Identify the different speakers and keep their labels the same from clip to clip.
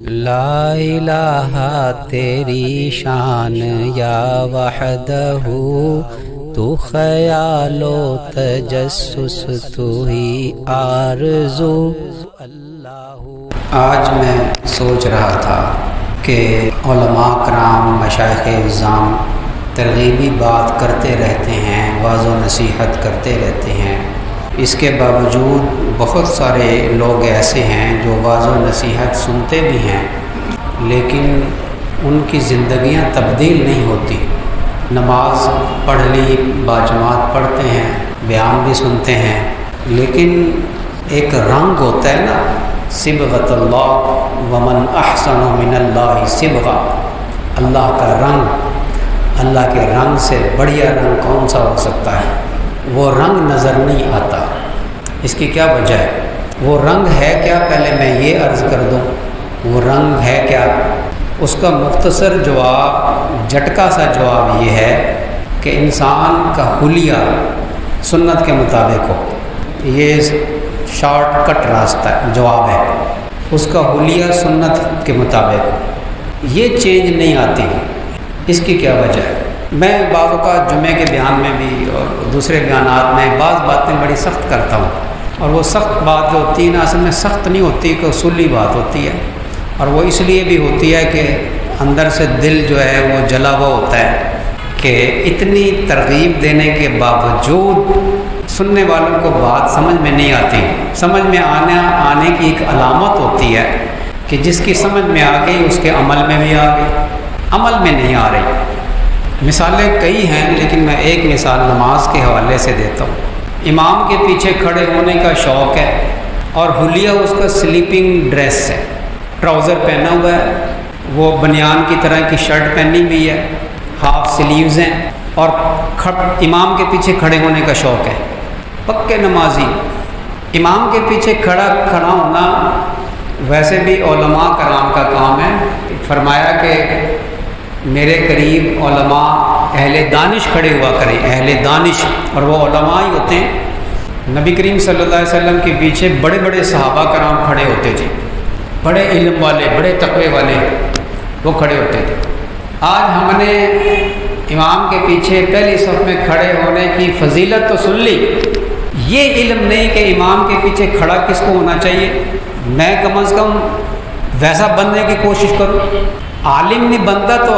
Speaker 1: لا الہ تیری شان یا وحدہ تو خیال و تجسس تو ہی آرزو اللہ۔ آج میں سوچ رہا تھا کہ علماء کرام مشائخ اعظام ترغیبی بات کرتے رہتے ہیں، واعظ و نصیحت کرتے رہتے ہیں، اس کے باوجود بہت سارے لوگ ایسے ہیں جو واعظ و نصیحت سنتے بھی ہیں لیکن ان کی زندگیاں تبدیل نہیں ہوتی۔ نماز پڑھ لی، باجماعت پڑھتے ہیں، بیان بھی سنتے ہیں، لیکن ایک رنگ ہوتا ہے نا، صبغۃ اللہ ومن احسن من اللہ صبغہ، اللہ کا رنگ، اللہ کے رنگ سے بڑھیا رنگ کون سا ہو سکتا ہے؟ وہ رنگ نظر نہیں آتا۔ اس کی کیا وجہ ہے؟ وہ رنگ ہے کیا؟ پہلے میں یہ عرض کر دوں، وہ رنگ ہے کیا؟ اس کا مختصر جواب، جھٹکا سا جواب یہ ہے کہ انسان کا حلیہ سنت کے مطابق ہو۔ یہ شارٹ کٹ راستہ جواب ہے، اس کا حلیہ سنت کے مطابق ہو، یہ چینج نہیں آتی۔ اس کی کیا وجہ ہے؟ میں بعض اوقات جمعے کے بیان میں بھی اور دوسرے بیانات میں بعض باتیں بڑی سخت کرتا ہوں، اور وہ سخت بات جو ہوتی ہے نا، اصل میں سخت نہیں ہوتی، کہ اصولی بات ہوتی ہے، اور وہ اس لیے بھی ہوتی ہے کہ اندر سے دل جو ہے وہ جلا ہوا ہوتا ہے کہ اتنی ترغیب دینے کے باوجود سننے والوں کو بات سمجھ میں نہیں آتی۔ سمجھ میں آنے کی ایک علامت ہوتی ہے کہ جس کی سمجھ میں آ گئی اس کے عمل میں بھی آ گئی، عمل میں نہیں آ رہی۔ مثالیں کئی ہیں لیکن میں ایک مثال نماز کے حوالے سے دیتا ہوں۔ امام کے پیچھے کھڑے ہونے کا شوق ہے اور حلیہ اس کا سلیپنگ ڈریس ہے، ٹراؤزر پہنا ہوا ہے، وہ بنیان کی طرح کی شرٹ پہنی ہوئی ہے، ہاف سلیوز ہیں، اور امام کے پیچھے کھڑے ہونے کا شوق ہے۔ پکے نمازی امام کے پیچھے کھڑا ہونا ویسے بھی علماء کرام کا کام ہے۔ فرمایا کہ میرے قریب علماء اہل دانش کھڑے ہوا کریں، اہل دانش، اور وہ علماء ہی ہوتے ہیں۔ نبی کریم صلی اللہ علیہ وسلم کے پیچھے بڑے بڑے صحابہ کرام کھڑے ہوتے تھے، بڑے علم والے، بڑے تقوی والے، وہ کھڑے ہوتے تھے۔ آج ہم نے امام کے پیچھے پہلی صف میں کھڑے ہونے کی فضیلت تو سن لی، یہ علم نہیں کہ امام کے پیچھے کھڑا کس کو ہونا چاہیے۔ میں کم از کم ویسا بننے کی کوشش کروں۔ عالم نہیں بنتا تو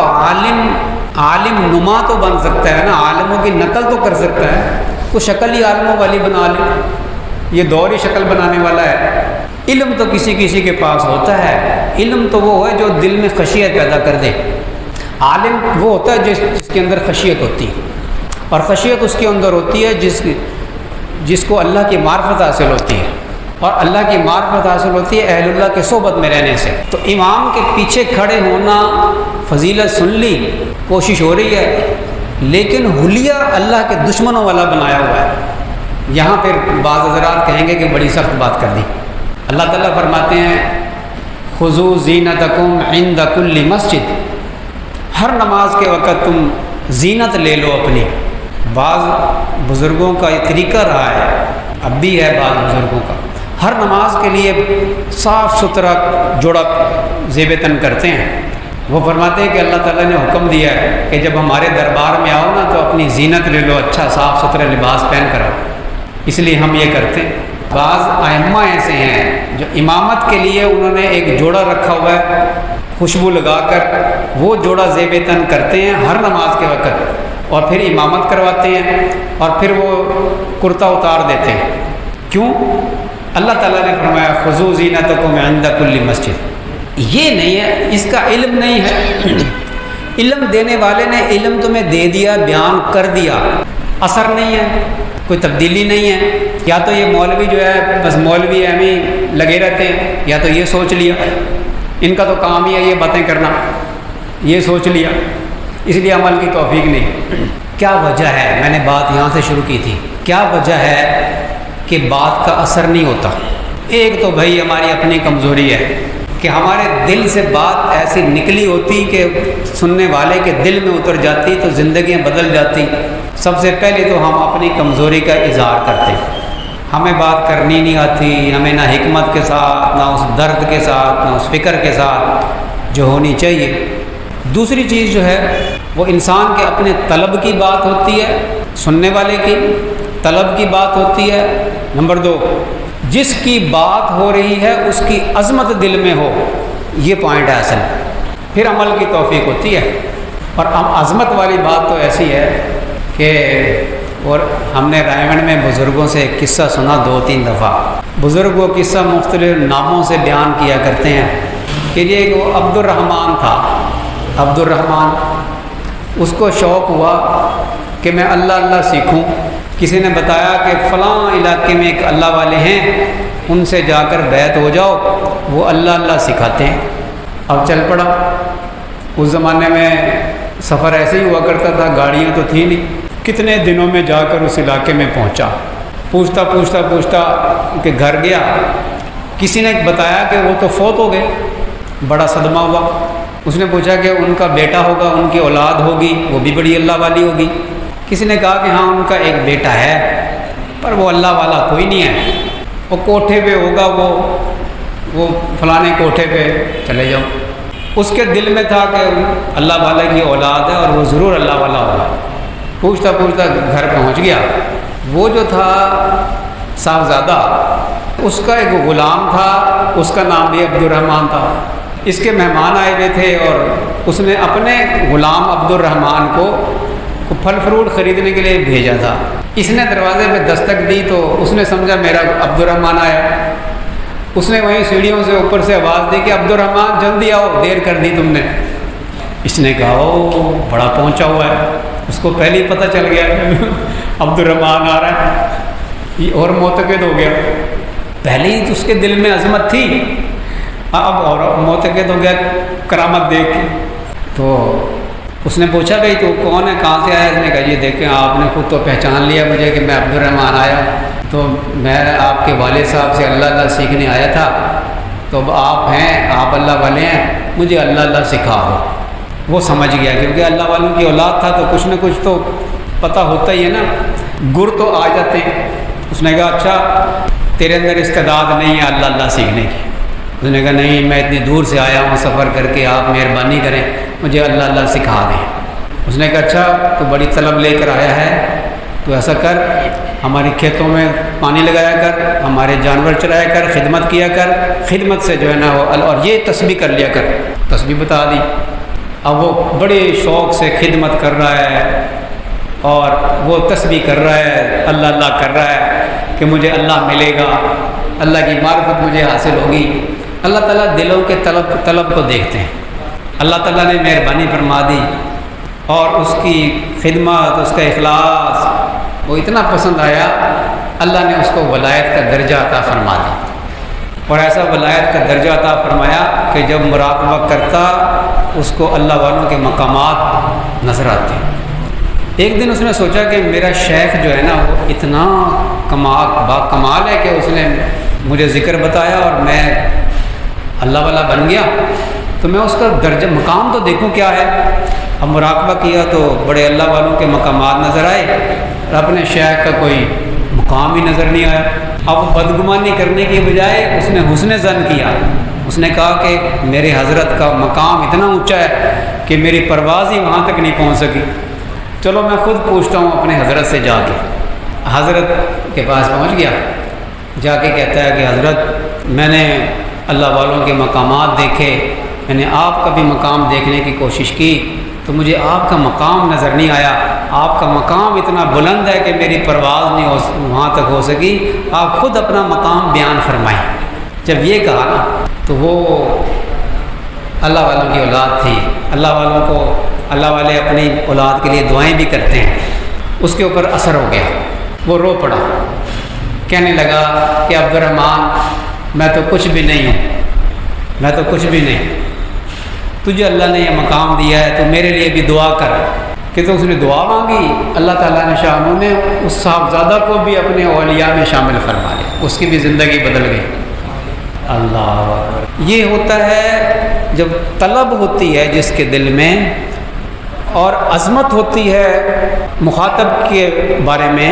Speaker 1: عالم نما تو بن سکتا ہے نا، عالموں کی نقل تو کر سکتا ہے، تو شکل ہی عالموں والی بنا لے، یہ دور ہی شکل بنانے والا ہے۔ علم تو کسی کسی کے پاس ہوتا ہے، علم تو وہ ہے جو دل میں خشیت پیدا کر دے۔ عالم وہ ہوتا ہے جس کے اندر خشیت ہوتی ہے، اور خشیت اس کے اندر ہوتی ہے جس کو اللہ کی معرفت حاصل ہوتی ہے، اور اللہ کی معرفت حاصل ہوتی ہے اہل اللہ کے صحبت میں رہنے سے۔ تو امام کے پیچھے کھڑے ہونا فضیلت سن لی، کوشش ہو رہی ہے، لیکن حلیہ اللہ کے دشمنوں والا بنایا ہوا ہے۔ یہاں پھر بعض حضرات کہیں گے کہ بڑی سخت بات کر دی۔ اللہ تعالیٰ فرماتے ہیں خذوا زینتکم عند کل مسجد، ہر نماز کے وقت تم زینت لے لو اپنی۔ بعض بزرگوں کا یہ طریقہ رہا ہے، اب بھی ہے بعض بزرگوں کا، ہر نماز کے لیے صاف ستھرا جوڑا زیب تن کرتے ہیں۔ وہ فرماتے ہیں کہ اللہ تعالیٰ نے حکم دیا ہے کہ جب ہمارے دربار میں آؤ نا تو اپنی زینت لے لو، اچھا صاف ستھرا لباس پہن کر آؤ، اس لیے ہم یہ کرتے ہیں۔ بعض ائمہ ایسے ہیں جو امامت کے لیے انہوں نے ایک جوڑا رکھا ہوا ہے، خوشبو لگا کر وہ جوڑا زیب تن کرتے ہیں ہر نماز کے وقت، اور پھر امامت کرواتے ہیں، اور پھر وہ کرتا اتار دیتے ہیں۔ کیوں؟ اللہ تعالیٰ نے فرمایا خذوا زینتکم عند کل مسجد۔ یہ نہیں ہے، اس کا علم نہیں ہے۔ علم دینے والے نے علم تمہیں دے دیا، بیان کر دیا، اثر نہیں ہے، کوئی تبدیلی نہیں ہے۔ یا تو یہ مولوی جو ہے بس مولوی اہمی لگے رہتے ہیں، یا تو یہ سوچ لیا، ان کا تو کام ہی ہے یہ باتیں کرنا، یہ سوچ لیا، اس لیے عمل کی توفیق نہیں۔ کیا وجہ ہے؟ میں نے بات یہاں سے شروع کی تھی، کیا وجہ ہے کہ بات کا اثر نہیں ہوتا؟ ایک تو بھائی ہماری اپنی کمزوری ہے کہ ہمارے دل سے بات ایسی نکلی ہوتی کہ سننے والے کے دل میں اتر جاتی تو زندگیاں بدل جاتی۔ سب سے پہلے تو ہم اپنی کمزوری کا اظہار کرتے، ہمیں بات کرنی نہیں آتی، ہمیں نہ حکمت کے ساتھ، نہ اس درد کے ساتھ، نہ اس فکر کے ساتھ جو ہونی چاہیے۔ دوسری چیز جو ہے وہ انسان کے اپنے طلب کی بات ہوتی ہے، سننے والے کی طلب کی بات ہوتی ہے۔ نمبر 2، جس کی بات ہو رہی ہے اس کی عظمت دل میں ہو، یہ پوائنٹ ہے اصل، پھر عمل کی توفیق ہوتی ہے۔ اور عظمت والی بات تو ایسی ہے کہ اور ہم نے رائمنڈ میں بزرگوں سے ایک قصہ سنا 2-3 دفعہ۔ بزرگ وہ قصہ مختلف ناموں سے بیان کیا کرتے ہیں کہ یہ وہ عبد الرحمن تھا، عبد الرحمن، اس کو شوق ہوا کہ میں اللہ اللہ سیکھوں۔ کسی نے بتایا کہ فلاں علاقے میں ایک اللہ والے ہیں، ان سے جا کر بیعت ہو جاؤ، وہ اللہ اللہ سکھاتے ہیں۔ اب چل پڑا۔ اس زمانے میں سفر ایسے ہی ہوا کرتا تھا، گاڑیاں تو تھی نہیں۔ کتنے دنوں میں جا کر اس علاقے میں پہنچا، پوچھتا کہ گھر گیا، کسی نے بتایا کہ وہ تو فوت ہو گئے۔ بڑا صدمہ ہوا۔ اس نے پوچھا کہ ان کا بیٹا ہوگا، ان کی اولاد ہوگی، وہ بھی بڑی اللہ والی ہوگی۔ کسی نے کہا کہ ہاں ان کا ایک بیٹا ہے، پر وہ اللہ والا کوئی نہیں ہے، وہ کوٹھے پہ ہوگا، وہ فلانے کوٹھے پہ چلے جاؤ۔ اس کے دل میں تھا کہ اللہ والا کی اولاد ہے اور وہ ضرور اللہ والا ہوگا۔ پوچھتا گھر پہنچ گیا۔ وہ جو تھا صاحبزادہ، اس کا ایک غلام تھا، اس کا نام بھی عبد الرحمن تھا۔ اس کے مہمان آئے ہوئے تھے اور اس نے اپنے غلام عبد الرحمن کو پھل فروٹ خریدنے کے لیے بھیجا تھا۔ اس نے دروازے پہ دستک دی تو اس نے سمجھا میرا عبد الرحمن آیا۔ اس نے وہیں سیڑھیوں سے اوپر سے آواز دی کہ عبد الرحمن جلدی آؤ، دیر کر دی تم نے۔ اس نے کہا او بڑا پہنچا ہوا ہے، اس کو پہلے ہی پتہ چل گیا کہ عبد الرحمن آ رہا ہے، یہ اور معتقد ہو گیا۔ پہلے ہی اس کے دل میں عظمت تھی، اب اور معتقد ہو گیا کرامت دیکھ کے۔ تو اس نے پوچھا بھائی تو کون ہے، کہاں سے آیا؟ اس نے کہا یہ دیکھیں آپ نے خود تو پہچان لیا مجھے کہ میں عبد الرحمن آیا، تو میں آپ کے والد صاحب سے اللہ اللہ سیکھنے آیا تھا، تو اب آپ ہیں، آپ اللہ والے ہیں، مجھے اللہ اللہ سکھاؤ۔ وہ سمجھ گیا کیونکہ اللہ والوں کی اولاد تھا تو کچھ نہ کچھ تو پتہ ہوتا ہی ہے نا، گر تو آ جاتے ہیں۔ اس نے کہا اچھا تیرے اندر استعداد نہیں ہے اللہ اللہ سیکھنے کی؟ اس نے کہا نہیں، میں اتنی دور سے آیا ہوں سفر کر کے، آپ مہربانی کریں مجھے اللہ اللہ سکھا دیں۔ اس نے کہا اچھا تو بڑی طلب لے کر آیا ہے، تو ایسا کر ہمارے کھیتوں میں پانی لگایا کر، ہمارے جانور چرایا کر، خدمت کیا کر، خدمت سے جو ہے نا وہ اور یہ تسبیح کر لیا کر۔ تسبیح بتا دی۔ اب وہ بڑے شوق سے خدمت کر رہا ہے اور وہ تسبیح کر رہا ہے، اللہ اللہ کر رہا ہے کہ مجھے اللہ ملے گا، اللہ کی معرفت مجھے حاصل ہوگی۔ اللہ تعالیٰ دلوں کے طلب کو دیکھتے ہیں۔ اللہ تعالیٰ نے مہربانی فرما دی اور اس کی خدمت، اس کا اخلاص وہ اتنا پسند آیا، اللہ نے اس کو ولایت کا درجہ عطا فرما دیا۔ اور ایسا ولایت کا درجہ عطا فرمایا کہ جب مراقبہ کرتا اس کو اللہ والوں کے مقامات نظر آتے ہیں۔ ایک دن اس نے سوچا کہ میرا شیخ جو ہے نا وہ اتنا کمال ہے کہ اس نے مجھے ذکر بتایا اور میں اللہ والا بن گیا، تو میں اس کا درجہ مقام تو دیکھوں کیا ہے۔ اب مراقبہ کیا تو بڑے اللہ والوں کے مقامات نظر آئے اور اپنے شیخ کا کوئی مقام ہی نظر نہیں آیا۔ اب بدگمانی کرنے کی بجائے اس نے حسن ظن کیا۔ اس نے کہا کہ میرے حضرت کا مقام اتنا اونچا ہے کہ میری پرواز ہی وہاں تک نہیں پہنچ سکی، چلو میں خود پوچھتا ہوں اپنے حضرت سے جا کے۔ حضرت کے پاس پہنچ گیا، جا کے کہتا ہے کہ حضرت میں نے اللہ والوں کے مقامات دیکھے، میں نے آپ کا بھی مقام دیکھنے کی کوشش کی تو مجھے آپ کا مقام نظر نہیں آیا، آپ کا مقام اتنا بلند ہے کہ میری پرواز نہیں وہاں تک ہو سکی، آپ خود اپنا مقام بیان فرمائیں۔ جب یہ کہا نا تو وہ اللہ والوں کی اولاد تھی، اللہ والے اپنی اولاد کے لیے دعائیں بھی کرتے ہیں، اس کے اوپر اثر ہو گیا، وہ رو پڑا، کہنے لگا کہ عبد الرحمن میں تو کچھ بھی نہیں ہوں، میں تو کچھ بھی نہیں، تجھے اللہ نے یہ مقام دیا ہے تو میرے لیے بھی دعا کر۔ کہ تو اس نے دعا مانگی، اللہ تعالیٰ نے شاموں نے اس صاحبزادہ کو بھی اپنے اولیاء میں شامل فرما لیا، اس کی بھی زندگی بدل گئی۔ اللہ اکبر۔ یہ ہوتا ہے جب طلب ہوتی ہے جس کے دل میں
Speaker 2: اور عظمت ہوتی ہے مخاطب کے بارے میں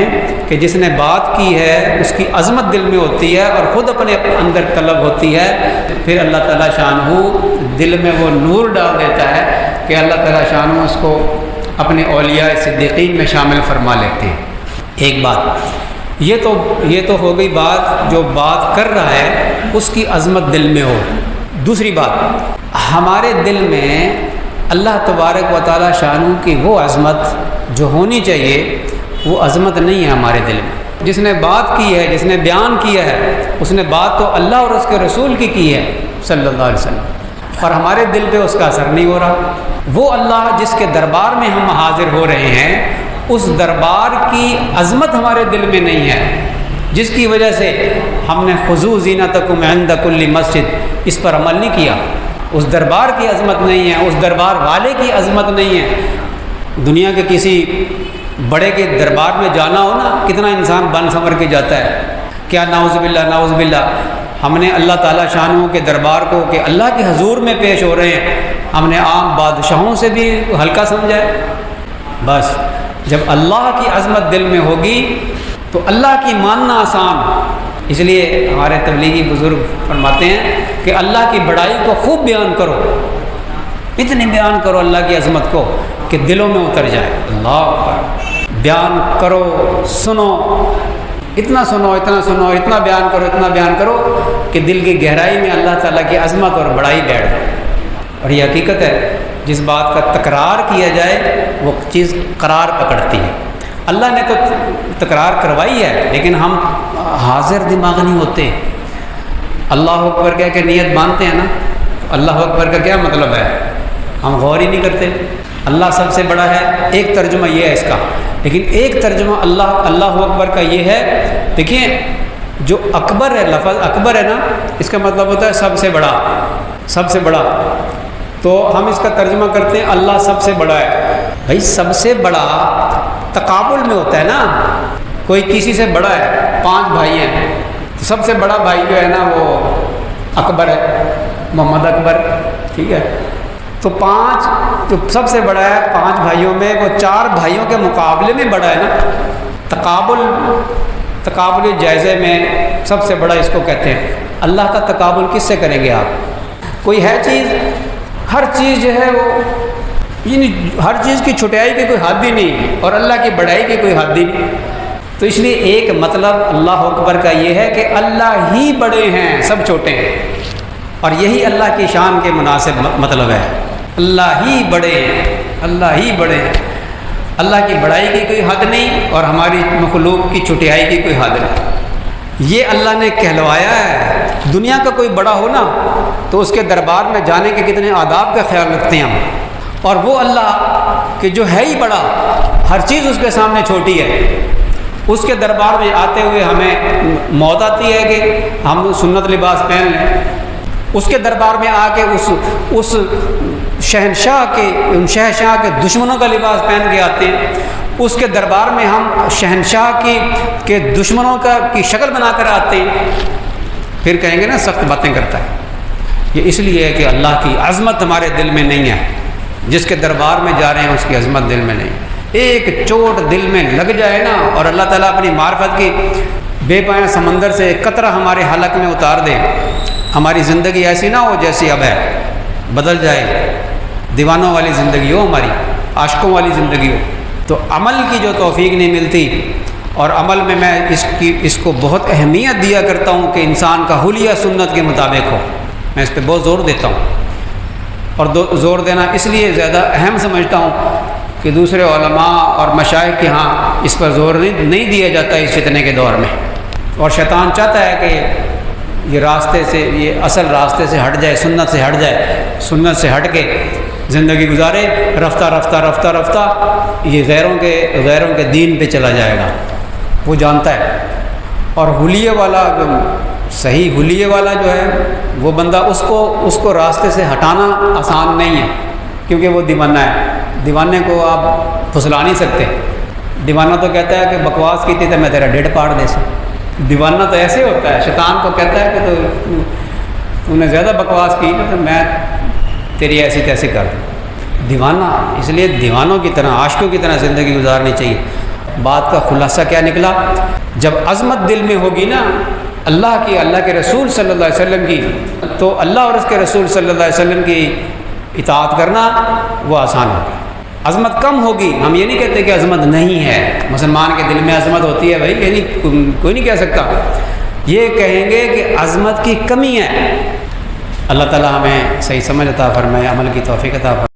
Speaker 2: کہ جس نے بات کی ہے اس کی عظمت دل میں ہوتی ہے اور خود اپنے اندر طلب ہوتی ہے، پھر اللہ تعالیٰ شانہ دل میں وہ نور ڈال دیتا ہے کہ اللہ تعالیٰ شانہ اس کو اپنے اولیاء صدیقین میں شامل فرما لیتے ہیں۔ ایک بات یہ تو ہو گئی بات، جو بات کر رہا ہے اس کی عظمت دل میں ہو۔ دوسری بات، ہمارے دل میں اللہ تبارک و تعالیٰ شانہ کی وہ عظمت جو ہونی چاہیے وہ عظمت نہیں ہے ہمارے دل میں۔ جس نے بات کی ہے، جس نے بیان کیا ہے، اس نے بات تو اللہ اور اس کے رسول کی ہے صلی اللہ علیہ وسلم، اور ہمارے دل پہ اس کا اثر نہیں ہو رہا۔ وہ اللہ جس کے دربار میں ہم حاضر ہو رہے ہیں، اس دربار کی عظمت ہمارے دل میں نہیں ہے، جس کی وجہ سے ہم نے خضوع زینتکم عند کل مسجد اس پر عمل نہیں کیا۔ اس دربار کی عظمت نہیں ہے، اس دربار والے کی عظمت نہیں ہے۔ دنیا کے کسی بڑے کے دربار میں جانا ہو نا، کتنا انسان بن سنور کے جاتا ہے، کیا نعوذ باللہ ہم نے اللہ تعالیٰ شانہ کے دربار کو کہ اللہ کے حضور میں پیش ہو رہے ہیں، ہم نے عام بادشاہوں سے بھی ہلکا سمجھا ہے۔ بس جب اللہ کی عظمت دل میں ہوگی تو اللہ کی ماننا آسان۔ اس لیے ہمارے تبلیغی بزرگ فرماتے ہیں کہ اللہ کی بڑائی کو خوب بیان کرو، اتنی بیان کرو اللہ کی عظمت کو کہ دلوں میں اتر جائے۔ اللہ اکبر، بیان کرو، سنو، اتنا سنو، اتنا بیان کرو کہ دل کی گہرائی میں اللہ تعالیٰ کی عظمت اور بڑائی بیٹھ جائے۔ اور یہ حقیقت ہے، جس بات کا تکرار کیا جائے وہ چیز قرار پکڑتی ہے۔ اللہ نے تو تکرار کروائی ہے، لیکن ہم حاضر دماغ نہیں ہوتے۔ اللہ اکبر کہہ کے نیت باندھتے ہیں نا، اللہ اکبر کا کیا مطلب ہے، ہم غور ہی نہیں کرتے۔ اللہ سب سے بڑا ہے، ایک ترجمہ یہ ہے اس کا، لیکن ایک ترجمہ اللہ اکبر کا یہ ہے، دیکھیں جو اکبر ہے، لفظ اکبر ہے نا، اس کا مطلب ہوتا ہے سب سے بڑا، سب سے بڑا۔ تو ہم اس کا ترجمہ کرتے ہیں اللہ سب سے بڑا ہے۔ بھائی سب سے بڑا تقابل میں ہوتا ہے نا، کوئی کسی سے بڑا ہے، 5 بھائی ہیں، تو سب سے بڑا بھائی جو ہے نا وہ اکبر ہے، محمد اکبر، ٹھیک ہے۔ تو 5 جو سب سے بڑا ہے 5 بھائیوں میں، وہ 4 بھائیوں کے مقابلے میں بڑا ہے نا۔ تقابل جائزے میں سب سے بڑا اس کو کہتے ہیں۔ اللہ کا تقابل کس سے کریں گے آپ؟ کوئی ہے چیز، ہر چیز جو ہے وہ، یعنی ہر چیز کی چھٹائی کی کوئی حد ہی نہیں، اور اللہ کی بڑائی کی کوئی حد ہی نہیں۔ تو اس لیے ایک مطلب اللہ اکبر کا یہ ہے کہ اللہ ہی بڑے ہیں، سب چھوٹے ہیں، اور یہی اللہ کی شان کے مناسب مطلب ہے۔ اللہ ہی بڑے ہیں، اللہ ہی بڑے ہیں، اللہ کی بڑائی کی کوئی حد نہیں اور ہماری مخلوق کی چھٹائی کی کوئی حد نہیں۔ یہ اللہ نے کہلوایا ہے۔ دنیا کا کوئی بڑا ہو نا تو اس کے دربار میں جانے کے کتنے آداب کا خیال رکھتے ہیں ہم، اور وہ اللہ کہ جو ہے ہی بڑا، ہر چیز اس کے سامنے چھوٹی ہے، اس کے دربار میں آتے ہوئے ہمیں موت آتی ہے کہ ہم سنت لباس پہن لیں۔ اس کے دربار میں آ کے اس شہنشاہ کے دشمنوں کا لباس پہن کے آتے ہیں۔ اس کے دربار میں ہم شہنشاہ کے دشمنوں کی شکل بنا کر آتے ہیں، پھر کہیں گے نا سخت باتیں کرتا ہے۔ یہ اس لیے ہے کہ اللہ کی عظمت ہمارے دل میں نہیں ہے، جس کے دربار میں جا رہے ہیں اس کی عظمت دل میں نہیں۔ ایک چوٹ دل میں لگ جائے نا، اور اللہ تعالیٰ اپنی معرفت کی بے پایہ سمندر سے ایک قطرہ ہمارے حلق میں اتار دے، ہماری زندگی ایسی نہ ہو جیسی اب ہے، بدل جائے، دیوانوں والی زندگی ہو، ہماری عاشقوں والی زندگی ہو۔ تو عمل کی جو توفیق نہیں ملتی، اور عمل میں اس کو بہت اہمیت دیا کرتا ہوں کہ انسان کا حلیہ سنت کے مطابق ہو، میں اس پہ بہت زور دیتا ہوں، اور زور دینا اس لیے زیادہ اہم سمجھتا ہوں کہ دوسرے علماء اور مشائخ کے ہاں اس پر زور نہیں دیا جاتا اس فتنے کے دور میں، اور شیطان چاہتا ہے کہ یہ راستے سے، یہ اصل راستے سے ہٹ جائے، سنت سے ہٹ جائے، سنت سے ہٹ کے زندگی گزارے، رفتہ رفتہ رفتہ رفتہ یہ غیروں کے دین پہ چلا جائے گا، وہ جانتا ہے۔ اور حلیے والا، صحیح حلیے والا جو ہے وہ بندہ، اس کو راستے سے ہٹانا آسان نہیں ہے، کیونکہ وہ دیوانہ ہے۔ دیوانے کو آپ پھسلا نہیں سکتے۔ دیوانہ تو کہتا ہے کہ بکواس کی تھی تو میں تیرا ڈیڑھ پاڑ دے سوں۔ دیوانہ تو ایسے ہوتا ہے، شیطان کو کہتا ہے کہ تو نے زیادہ بکواس کی تو میں تیری ایسی تیسی کر دوں۔ دیوانہ، اس لیے دیوانوں کی طرح، عاشقوں کی طرح زندگی گزارنی چاہیے۔ بات کا خلاصہ کیا نکلا؟ جب عظمت دل میں ہوگی نا اللہ کی، اللہ کے رسول صلی اللہ علیہ وسلم کی، تو اللہ اور اس کے رسول صلی اللہ علیہ وسلم کی اطاعت کرنا وہ آسان ہوگا۔ عظمت کم ہوگی، ہم یہ نہیں کہتے کہ عظمت نہیں ہے، مسلمان کے دل میں عظمت ہوتی ہے بھائی، یہ نہیں کوئی نہیں کہہ سکتا، یہ کہیں گے کہ عظمت کی کمی ہے۔ اللہ تعالی ہمیں صحیح سمجھ عطا فرمائے، عمل کی توفیق عطا فرمائے۔